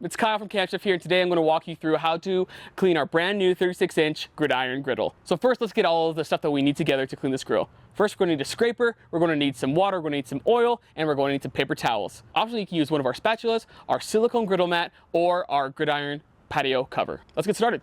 it's Kyle from Camp Chef here, and today I'm going to walk you through how to clean our brand new 36-inch Gridiron griddle. So first, let's get all of the stuff that we need together to clean this grill. First, we're going to need a scraper, we're going to need some water, we're going to need some oil, and we're going to need some paper towels. Optionally, you can use one of our spatulas, our silicone griddle mat, or our Gridiron patio cover. Let's get started.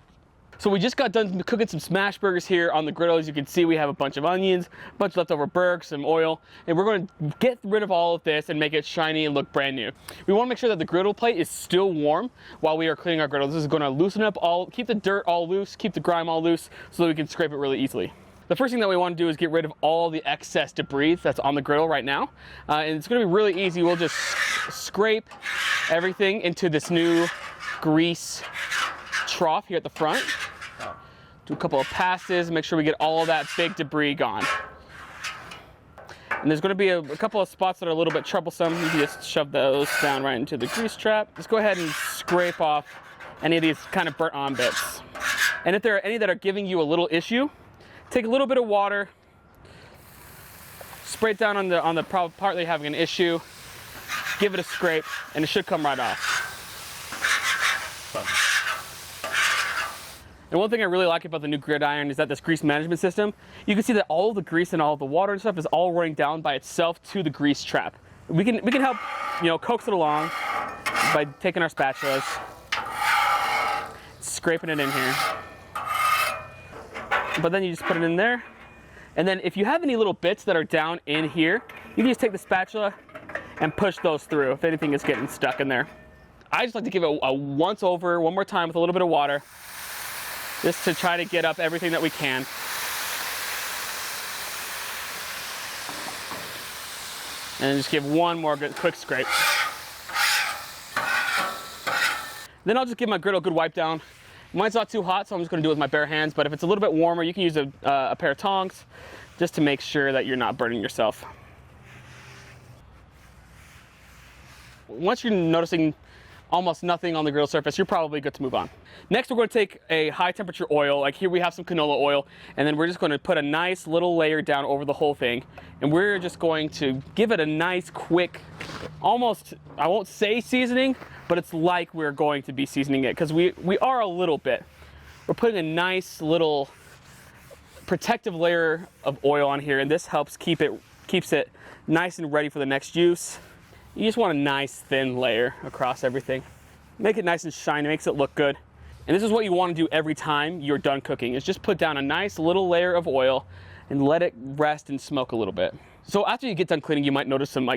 So we just got done cooking some smash burgers here on the griddle. As you can see, we have a bunch of onions, a bunch of leftover burgers, some oil, and we're going to get rid of all of this and make it shiny and look brand new. We want to make sure that the griddle plate is still warm while we are cleaning our griddle. This is going to loosen up keep the dirt all loose, keep the grime all loose, so that we can scrape it really easily. The first thing that we want to do is get rid of all the excess debris that's on the griddle right now. And it's going to be really easy. We'll just scrape everything into this new grease trough here at the front. Do a couple of passes, make sure we get all of that big debris gone. And there's going to be a couple of spots that are a little bit troublesome. You can just shove those down right into the grease trap. Just go ahead and scrape off any of these kind of burnt on bits. And if there are any that are giving you a little issue, take a little bit of water, spray it down on the part that you're having an issue, give it a scrape, and it should come right off. And one thing I really like about the new Gridiron is that this grease management system, you can see that all the grease and all the water and stuff is all running down by itself to the grease trap. We can help, coax it along by taking our spatulas, scraping it in here. But then you just put it in there. And then if you have any little bits that are down in here, you can just take the spatula and push those through if anything is getting stuck in there. I just like to give it a once over, one more time with a little bit of water, just to try to get up everything that we can. And then just give one more quick scrape. Then I'll just give my griddle a good wipe down. Mine's not too hot, so I'm just going to do it with my bare hands, but if it's a little bit warmer, you can use a pair of tongs just to make sure that you're not burning yourself. Once you're noticing almost nothing on the griddle surface, you're probably good to move on. Next, we're going to take a high temperature oil. Like here we have some canola oil, and then we're just going to put a nice little layer down over the whole thing. And we're just going to give it a nice quick, almost, I won't say seasoning, but it's like we're going to be seasoning it, because we are a little bit. We're putting a nice little protective layer of oil on here, and this helps keeps it nice and ready for the next use. You just want a nice thin layer across everything. Make it nice and shiny, makes it look good. And this is what you want to do every time you're done cooking, is just put down a nice little layer of oil and let it rest and smoke a little bit. So after you get done cleaning, you might notice some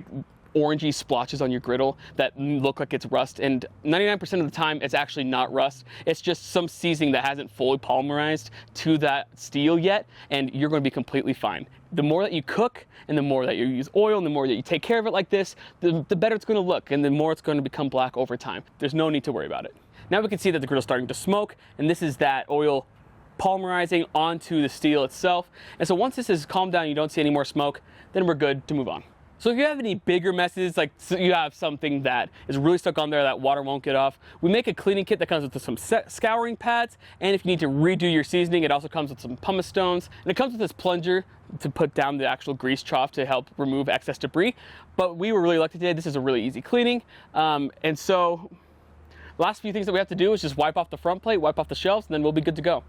orangey splotches on your griddle that look like it's rust, and 99% of the time it's actually not rust. It's just some seasoning that hasn't fully polymerized to that steel yet, and you're going to be completely fine. The more that you cook and the more that you use oil and the more that you take care of it like this, the better it's going to look, and the more it's going to become black over time. There's no need to worry about it. Now we can see that the griddle's starting to smoke, and this is that oil polymerizing onto the steel itself. And so once this is calmed down and you don't see any more smoke, then we're good to move on. So if you have any bigger messes, like you have something that is really stuck on there that water won't get off, we make a cleaning kit that comes with some scouring pads, and if you need to redo your seasoning, it also comes with some pumice stones, and it comes with this plunger to put down the actual grease trough to help remove excess debris. But we were really lucky today. This is a really easy cleaning, and so last few things that we have to do is just wipe off the front plate, wipe off the shelves, and then we'll be good to go.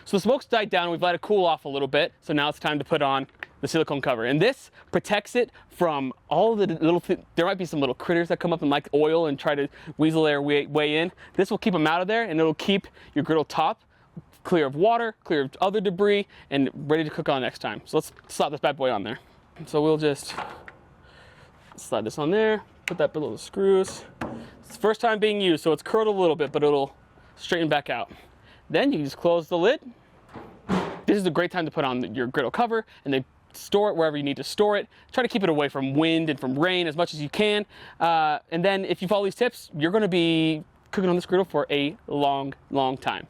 So the smoke's died down, we've let it cool off a little bit, so now it's time to put on the silicone cover. And this protects it from all the little there might be some little critters that come up and like oil and try to weasel their way in. This will keep them out of there, and it'll keep your griddle top clear of water, clear of other debris, and ready to cook on next time. So let's slap this bad boy on there. So we'll just slide this on there, put that below the screws. It's the first time being used, so it's curled a little bit, but it'll straighten back out. Then you can just close the lid. This is a great time to put on your griddle cover, and then store it wherever you need to store it. Try to keep it away from wind and from rain as much as you can. And then if you follow these tips, you're going to be cooking on this griddle for a long, long time.